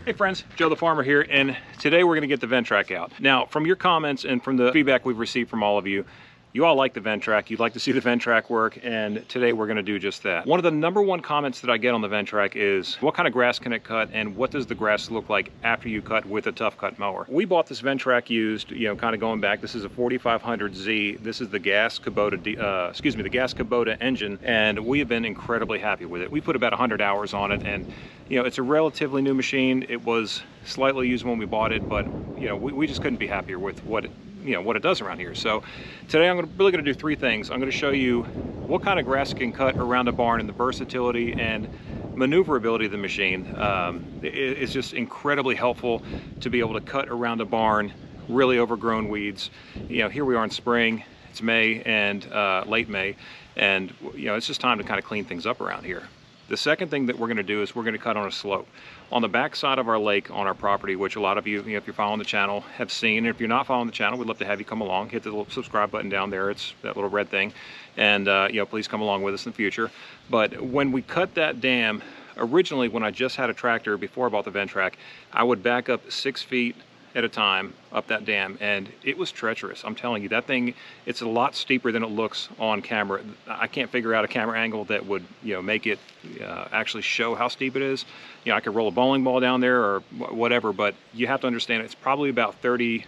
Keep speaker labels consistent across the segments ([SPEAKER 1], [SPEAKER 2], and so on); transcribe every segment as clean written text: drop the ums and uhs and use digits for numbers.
[SPEAKER 1] Hey friends, Joe the Farmer here, and today we're going to get the VENTRAC out. Now, from your comments and from the feedback we've received from all of you, you all like the VENTRAC, you'd like to see the VENTRAC work, and today we're going to do just that. One of the #1 comments that I get on the VENTRAC is, what kind of grass can it cut, and what does the grass look like after you cut with a tough cut mower? We bought this VENTRAC used, kind of going back. This is a 4500Z. This is the gas Kubota, the gas Kubota engine, and we have been incredibly happy with it. We put about 100 hours on it, and it's a relatively new machine. It was slightly used when we bought it, but we just couldn't be happier with what it does around here. So today I'm really going to do 3 things. I'm going to show you what kind of grass can cut around a barn and the versatility and maneuverability of the machine. It's just incredibly helpful to be able to cut around a barn, really overgrown weeds. Here we are in spring, it's May and late May, and it's just time to kind of clean things up around here. The second thing that we're going to do is we're going to cut on a slope. On the back side of our lake on our property, which a lot of you, if you're following the channel, have seen. And if you're not following the channel, we'd love to have you come along. Hit the little subscribe button down there. It's that little red thing. And, please come along with us in the future. But when we cut that dam, originally when I just had a tractor before I bought the VENTRAC, I would back up 6 feet at a time up that dam, and it was treacherous. I'm telling you, that thing, it's a lot steeper than it looks on camera. I can't figure out a camera angle that would make it actually show how steep it is. I could roll a bowling ball down there or whatever, but you have to understand it's probably about 30+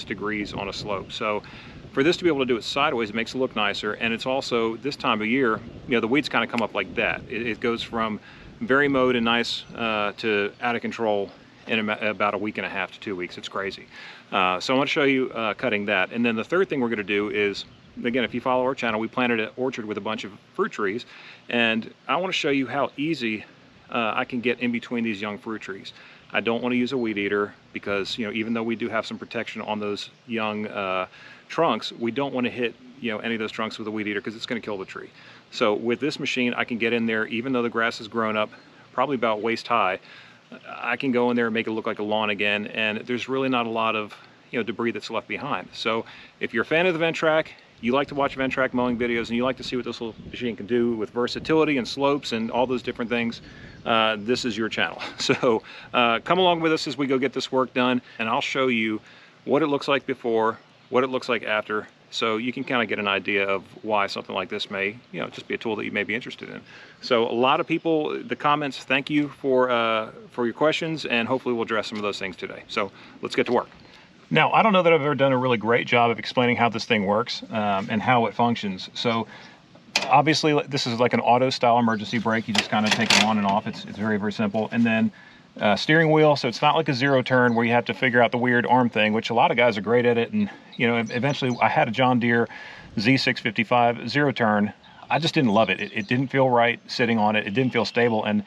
[SPEAKER 1] degrees on a slope. So for this to be able to do it sideways, it makes it look nicer. And it's also, this time of year, the weeds kind of come up like that. It goes from very mowed and nice to out of control in about a week and a half to 2 weeks. It's crazy. So I want to show you cutting that. And then the third thing we're going to do is, again, if you follow our channel, we planted an orchard with a bunch of fruit trees, and I want to show you how easy I can get in between these young fruit trees. I don't want to use a weed eater because, even though we do have some protection on those young trunks, we don't want to hit any of those trunks with a weed eater because it's going to kill the tree. So with this machine, I can get in there, even though the grass has grown up probably about waist high. I can go in there and make it look like a lawn again, and there's really not a lot of debris that's left behind. So if you're a fan of the VENTRAC, you like to watch VENTRAC mowing videos, and you like to see what this little machine can do with versatility and slopes and all those different things, this is your channel. So come along with us as we go get this work done, and I'll show you what it looks like before, what it looks like after, so you can kind of get an idea of why something like this may, just be a tool that you may be interested in. So a lot of people, the comments, thank you for your questions, and hopefully we'll address some of those things today. So let's get to work. Now, I don't know that I've ever done a really great job of explaining how this thing works and how it functions. So obviously this is like an auto style emergency brake. You just kind of take it on and off. It's very, very simple. And then steering wheel, so it's not like a 0 turn where you have to figure out the weird arm thing, which a lot of guys are great at it. And eventually I had a John Deere Z655 0 turn. I just didn't love it. It didn't feel right sitting on it. It didn't feel stable. And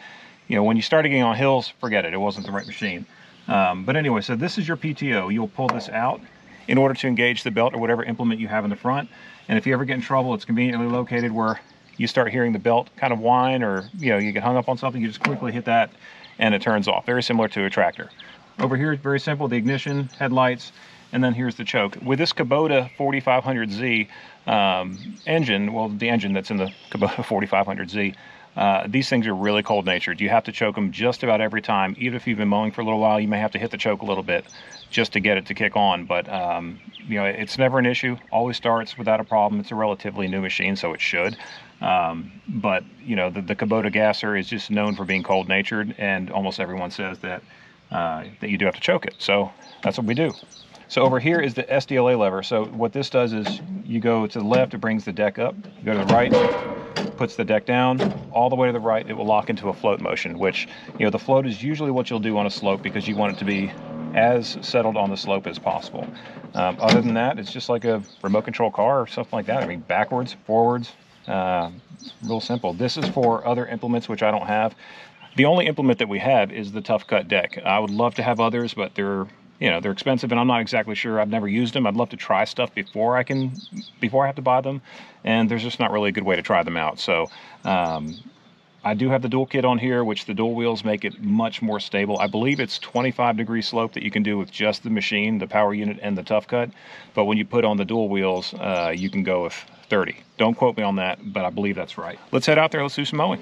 [SPEAKER 1] when you started getting on hills, forget it. It wasn't the right machine. But anyway, so this is your PTO. You'll pull this out in order to engage the belt or whatever implement you have in the front. And if you ever get in trouble, it's conveniently located where you start hearing the belt kind of whine, or you get hung up on something, you just quickly hit that and it turns off. Very similar to a tractor. Over here, it's very simple, the ignition, headlights, and then here's the choke. With this Kubota 4500Z engine, well, the engine that's in the Kubota 4500Z, these things are really cold-natured. You have to choke them just about every time. Even if you've been mowing for a little while, you may have to hit the choke a little bit just to get it to kick on. But it's never an issue. Always starts without a problem. It's a relatively new machine, so it should. But the Kubota gasser is just known for being cold-natured, and almost everyone says that that you do have to choke it. So that's what we do. So over here is the SDLA lever. So what this does is you go to the left, it brings the deck up. You go to the right, puts the deck down. All the way to the right, it will lock into a float motion, which, the float is usually what you'll do on a slope because you want it to be as settled on the slope as possible. Other than that, it's just like a remote control car or something like that. I mean, backwards, forwards, real simple. This is for other implements, which I don't have. The only implement that we have is the Tough Cut deck. I would love to have others, but they're expensive, and I'm not exactly sure. I've never used them. I'd love to try stuff before I have to buy them, and there's just not really a good way to try them out. So I do have the dual kit on here, which the dual wheels make it much more stable. I believe it's 25-degree slope that you can do with just the machine, the power unit, and the Tough Cut. But when you put on the dual wheels, you can go with 30. Don't quote me on that, but I believe that's right. Let's head out there. Let's do some mowing.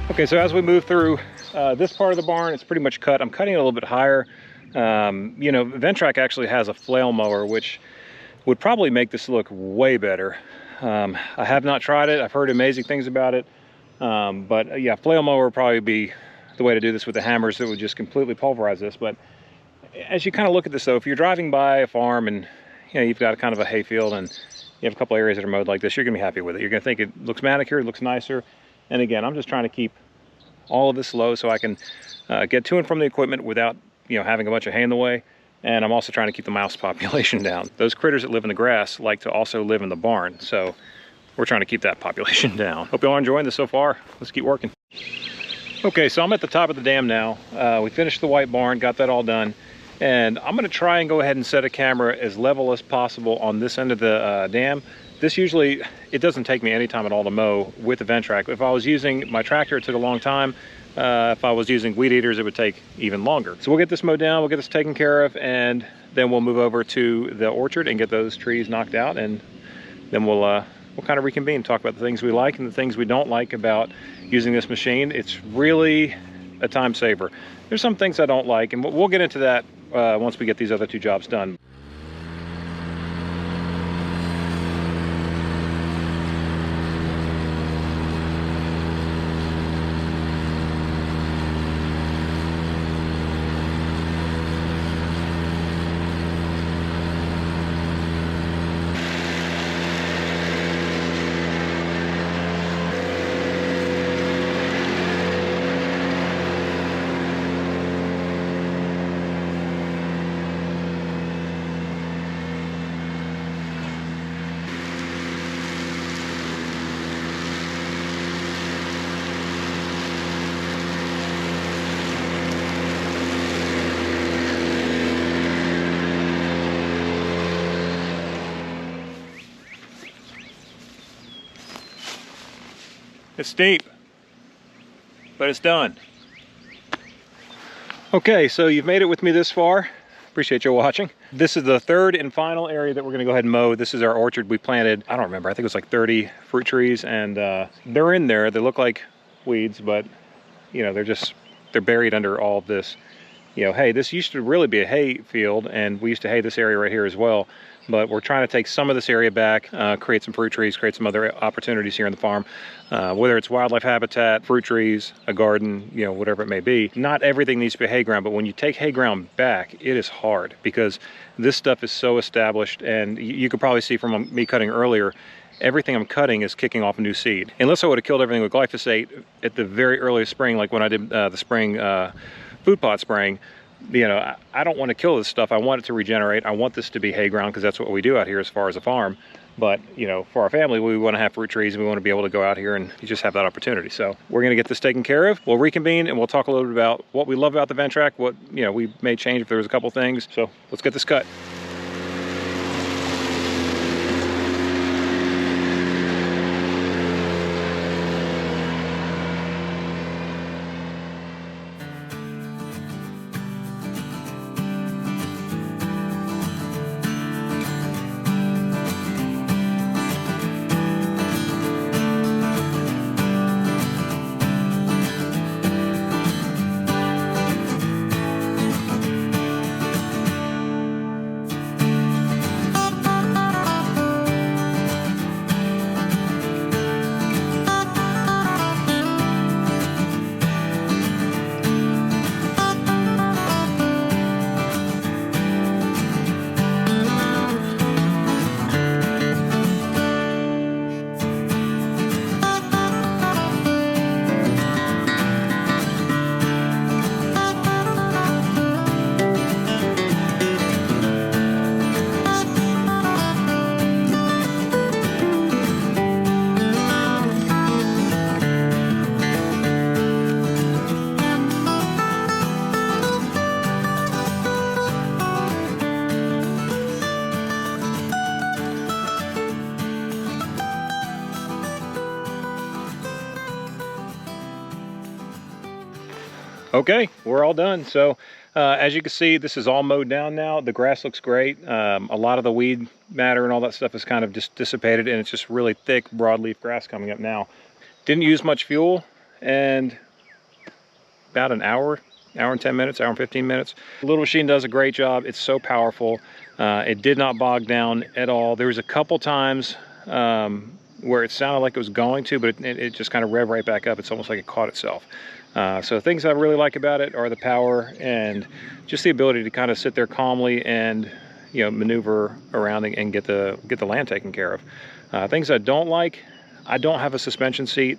[SPEAKER 1] Okay, so as we move through this part of the barn, it's pretty much cut. I'm cutting it a little bit higher. You know, Ventrac actually has a flail mower, which would probably make this look way better. I have not tried it. I've heard amazing things about it. But yeah, flail mower would probably be the way to do this with the hammers that would just completely pulverize this. But as you kind of look at this though, if you're driving by a farm and you know, you've got kind of a hay field and you have a couple areas that are mowed like this, you're gonna be happy with it. You're gonna think it looks manicured, it looks nicer. And again, I'm just trying to keep all of this low so I can get to and from the equipment without, you know, having a bunch of hay in the way. And I'm also trying to keep the mouse population down. Those critters that live in the grass like to also live in the barn. So we're trying to keep that population down. Hope y'all are enjoying this so far. Let's keep working. Okay, so I'm at the top of the dam now. We finished the white barn, got that all done. And I'm gonna try and go ahead and set a camera as level as possible on this end of the dam. This usually, it doesn't take me any time at all to mow with the Ventrac. If I was using my tractor, it took a long time. If I was using weed eaters, it would take even longer. So we'll get this mowed down, we'll get this taken care of, and then we'll move over to the orchard and get those trees knocked out, and then we'll kind of reconvene, talk about the things we like and the things we don't like about using this machine. It's really a time saver. There's some things I don't like, and we'll get into that once we get these other two jobs done. It's steep, but it's done. Okay, so you've made it with me this far. Appreciate you watching. This is the third and final area that we're gonna go ahead and mow. This is our orchard. We planted, I don't remember, I think it was like 30 fruit trees, and they're in there. They look like weeds, but you know, they're buried under all of this, you know, hay. This used to really be a hay field, and we used to hay this area right here as well. But we're trying to take some of this area back, create some fruit trees, create some other opportunities here on the farm, whether it's wildlife habitat, fruit trees, a garden, you know, whatever it may be. Not everything needs to be hay ground, but when you take hay ground back, it is hard because this stuff is so established, and you could probably see from me cutting earlier, everything I'm cutting is kicking off a new seed. Unless I would have killed everything with glyphosate at the very earliest spring, like when I did the spring food plot spraying, you know, I don't want to kill this stuff. I want it to regenerate. I want this to be hay ground because that's what we do out here as far as a farm. But, you know, for our family, we want to have fruit trees and we want to be able to go out here and just have that opportunity. So we're going to get this taken care of. We'll reconvene and we'll talk a little bit about what we love about the Ventrac, what, you know, we may change if there was a couple things. So let's get this cut. Okay, we're all done. So as you can see, this is all mowed down now. The grass looks great. A lot of the weed matter and all that stuff is kind of just dissipated, and it's just really thick broadleaf grass coming up now. Didn't use much fuel, and about an hour and 10 minutes, hour and 15 minutes. The little machine does a great job. It's so powerful. It did not bog down at all. There was a couple times where it sounded like it was going to, but it just kind of revved right back up. It's almost like it caught itself. So things I really like about it are the power and just the ability to kind of sit there calmly and, you know, maneuver around and get the land taken care of. Things I don't like, I don't have a suspension seat,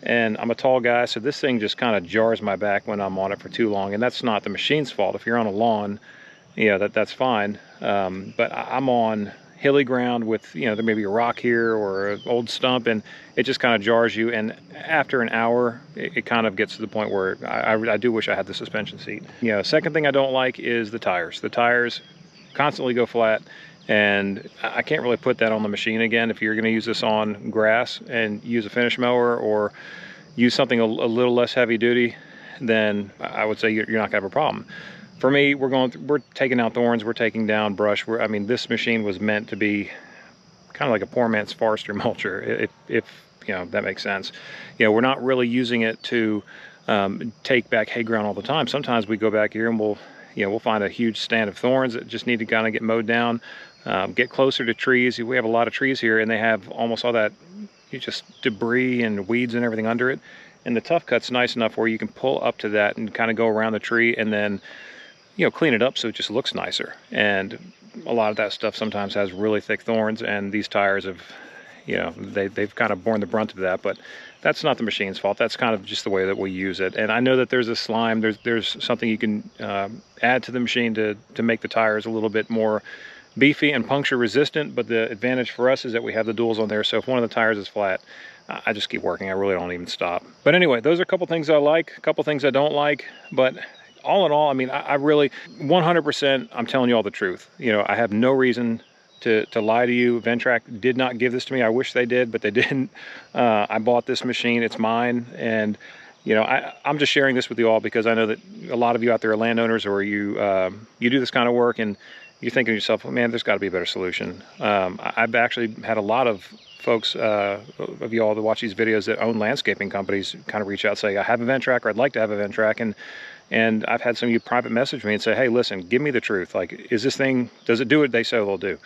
[SPEAKER 1] and I'm a tall guy, so this thing just kind of jars my back when I'm on it for too long, and that's not the machine's fault. If you're on a lawn, you know, that's fine. But I'm on hilly ground with, you know, there may be a rock here or an old stump, and it just kind of jars you. And after an hour, it kind of gets to the point where I do wish I had the suspension seat. You know, second thing I don't like is the tires. The tires constantly go flat, and I can't really put that on the machine again. If you're going to use this on grass and use a finish mower or use something a little less heavy duty, then I would say you're not going to have a problem. For me, we're taking out thorns, we're taking down brush. I mean, this machine was meant to be kind of like a poor man's forester mulcher, if you know, that makes sense. You know, we're not really using it to take back hay ground all the time. Sometimes we go back here and we'll find a huge stand of thorns that just need to kind of get mowed down, get closer to trees. We have a lot of trees here, and they have almost all that just debris and weeds and everything under it. And the tough cut's nice enough where you can pull up to that and kind of go around the tree and then, you know, clean it up so it just looks nicer. And a lot of that stuff sometimes has really thick thorns, and these tires have, you know, they've kind of borne the brunt of that. But that's not the machine's fault. That's kind of just the way that we use it. And I know that there's a slime, there's something you can add to the machine to make the tires a little bit more beefy and puncture resistant. But the advantage for us is that we have the duals on there, so if one of the tires is flat, I just keep working. I really don't even stop. But anyway, those are a couple things I like, a couple things I don't like. But all in all, I mean, I really 100%, I'm telling you all the truth. You know, I have no reason to lie to you. VENTRAC did not give this to me. I wish they did, but they didn't. I bought this machine. It's mine. And, you know, I'm just sharing this with you all because I know that a lot of you out there are landowners, or you do this kind of work, and you're thinking to yourself, oh, man, there's got to be a better solution. I've actually had a lot of folks of you all that watch these videos that own landscaping companies kind of reach out and say, I have a VENTRAC, or I'd like to have a VENTRAC. And I've had some of you private message me and say, hey, listen, give me the truth. Like, is this thing, does it do what they say it'll do?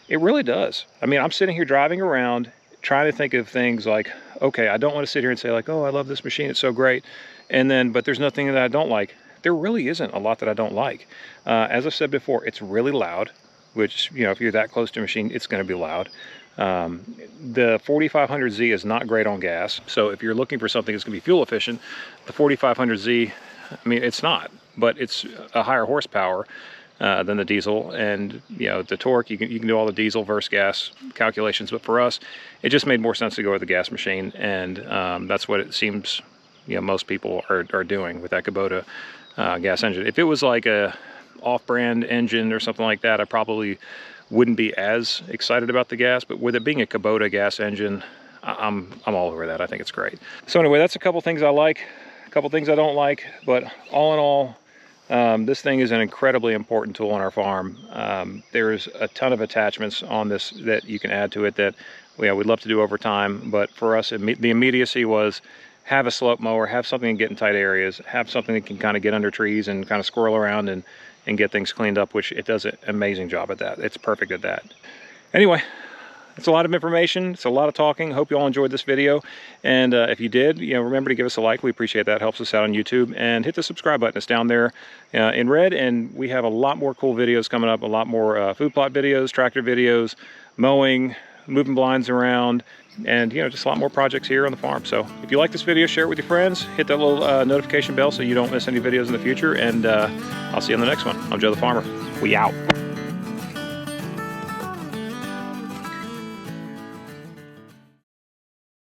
[SPEAKER 1] It really does. I mean, I'm sitting here driving around trying to think of things like, okay, I don't want to sit here and say like, oh, I love this machine, it's so great. And then, but there's nothing that I don't like. There really isn't a lot that I don't like. As I've said before, it's really loud, which, you know, if you're that close to a machine, it's going to be loud. The 4500Z is not great on gas. So if you're looking for something that's going to be fuel efficient, the 4500Z, I mean, it's not, but it's a higher horsepower than the diesel. And, you know, the torque, you can do all the diesel versus gas calculations. But for us, it just made more sense to go with the gas machine. And that's what it seems, you know, most people are doing with that Kubota gas engine. If it was like a off-brand engine or something like that, I probably wouldn't be as excited about the gas. But with it being a Kubota gas engine, I'm all over that. I think it's great. So anyway, that's a couple things I like, a couple things I don't like, but all in all, this thing is an incredibly important tool on our farm. There's a ton of attachments on this that you can add to it that we'd love to do over time. But for us, the immediacy was have a slope mower, have something to get in tight areas, have something that can kind of get under trees and kind of squirrel around and get things cleaned up, which it does an amazing job at that. It's perfect at that. Anyway, it's a lot of information. It's a lot of talking. Hope you all enjoyed this video. And if you did, you know, remember to give us a like. We appreciate that. It helps us out on YouTube. And hit the subscribe button. It's down there in red. And we have a lot more cool videos coming up. A lot more food plot videos, tractor videos, mowing, moving blinds around, and, you know, just a lot more projects here on the farm. So if you like this video, share it with your friends. Hit that little notification bell so you don't miss any videos in the future. And I'll see you on the next one. I'm Joe the Farmer. We out.